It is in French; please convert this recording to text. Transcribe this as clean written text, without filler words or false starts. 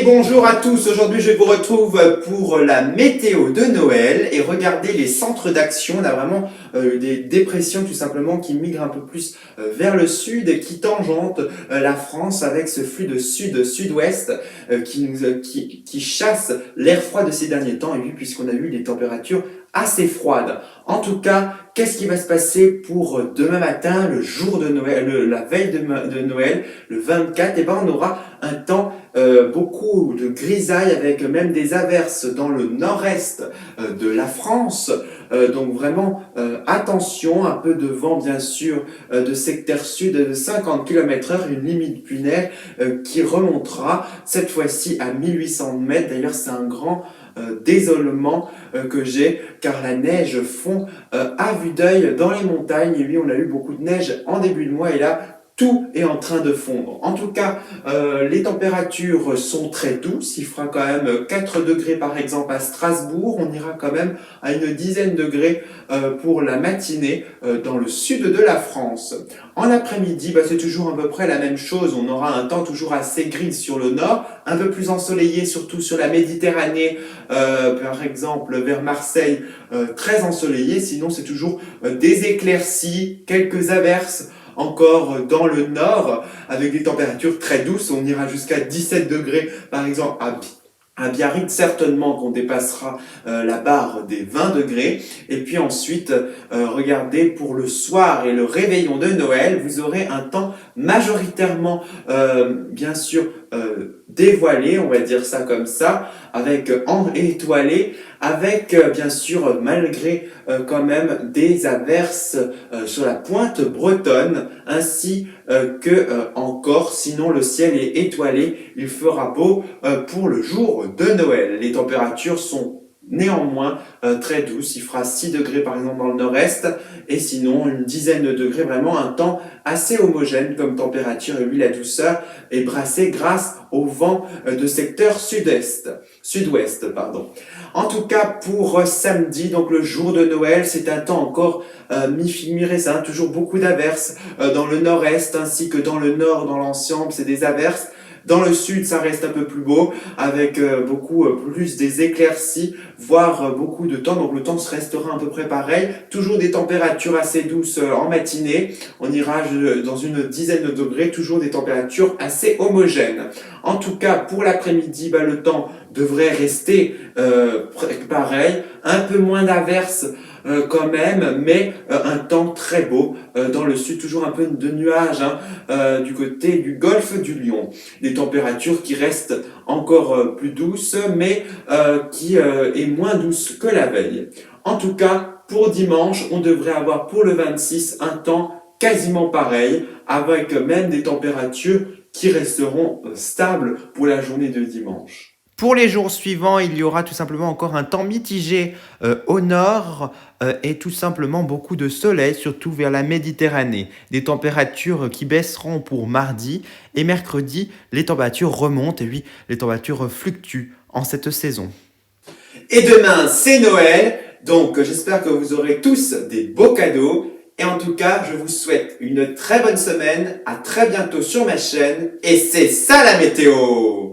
bonjour à tous, aujourd'hui je vous retrouve pour la météo de Noël et regardez les centres d'action, on a vraiment des dépressions tout simplement qui migrent un peu plus vers le sud et qui tangentent la France avec ce flux de sud-sud-ouest qui chasse l'air froid de ces derniers temps et puis puisqu'on a eu des températures assez froides. En tout cas, qu'est-ce qui va se passer pour demain matin, le jour de Noël, la veille de Noël, le 24? Et ben on aura un temps beaucoup de grisailles avec même des averses dans le nord-est de la France. Donc vraiment attention, un peu de vent bien sûr de secteur sud de 50 km/h, une limite lunaire qui remontera cette fois-ci à 1800 mètres. D'ailleurs c'est un grand désolement que j'ai car la neige fond à vue d'œil dans les montagnes. Et oui, on a eu beaucoup de neige en début de mois et là tout est en train de fondre. En tout cas, les températures sont très douces. Il fera quand même 4 degrés par exemple à Strasbourg. On ira quand même à une dizaine de degrés pour la matinée dans le sud de la France. En après-midi, c'est toujours à peu près la même chose. On aura un temps toujours assez gris sur le nord, un peu plus ensoleillé surtout sur la Méditerranée, par exemple vers Marseille, très ensoleillé. Sinon, c'est toujours des éclaircies, quelques averses encore dans le nord, avec des températures très douces. On ira jusqu'à 17 degrés, par exemple, à Biarritz, certainement qu'on dépassera la barre des 20 degrés. Et puis ensuite, regardez, pour le soir et le réveillon de Noël, vous aurez un temps majoritairement, bien sûr, dévoilé, on va dire ça comme ça, avec étoilé, avec bien sûr malgré quand même des averses sur la pointe bretonne ainsi que en Corse. Sinon le ciel est étoilé, il fera beau pour le jour de Noël. Les températures sont néanmoins très douces, il fera 6 degrés par exemple dans le nord-est et sinon une dizaine de degrés, vraiment un temps assez homogène comme température. Et oui, la douceur est brassée grâce au vent de secteur sud-ouest, pardon. En tout cas, pour samedi, donc le jour de Noël, c'est un temps encore mi-raisin, toujours beaucoup d'averses dans le nord-est ainsi que dans le nord, dans l'ensemble, c'est des averses. Dans le sud, ça reste un peu plus beau, avec beaucoup plus des éclaircies, voire beaucoup de temps. Donc le temps restera à peu près pareil. Toujours des températures assez douces en matinée. On ira dans une dizaine de degrés, toujours des températures assez homogènes. En tout cas, pour l'après-midi, le temps devrait rester pareil. Un peu moins d'averses quand même, mais un temps très beau dans le sud, toujours un peu de nuages du côté du golfe du Lion. Des températures qui restent encore plus douces, mais qui est moins douce que la veille. En tout cas, pour dimanche, on devrait avoir pour le 26 un temps quasiment pareil, avec même des températures qui resteront stables pour la journée de dimanche. Pour les jours suivants, il y aura tout simplement encore un temps mitigé au nord et tout simplement beaucoup de soleil, surtout vers la Méditerranée. Des températures qui baisseront pour mardi et mercredi, les températures remontent et oui, les températures fluctuent en cette saison. Et demain, c'est Noël, donc j'espère que vous aurez tous des beaux cadeaux. Et en tout cas, je vous souhaite une très bonne semaine, à très bientôt sur ma chaîne, et c'est ça la météo!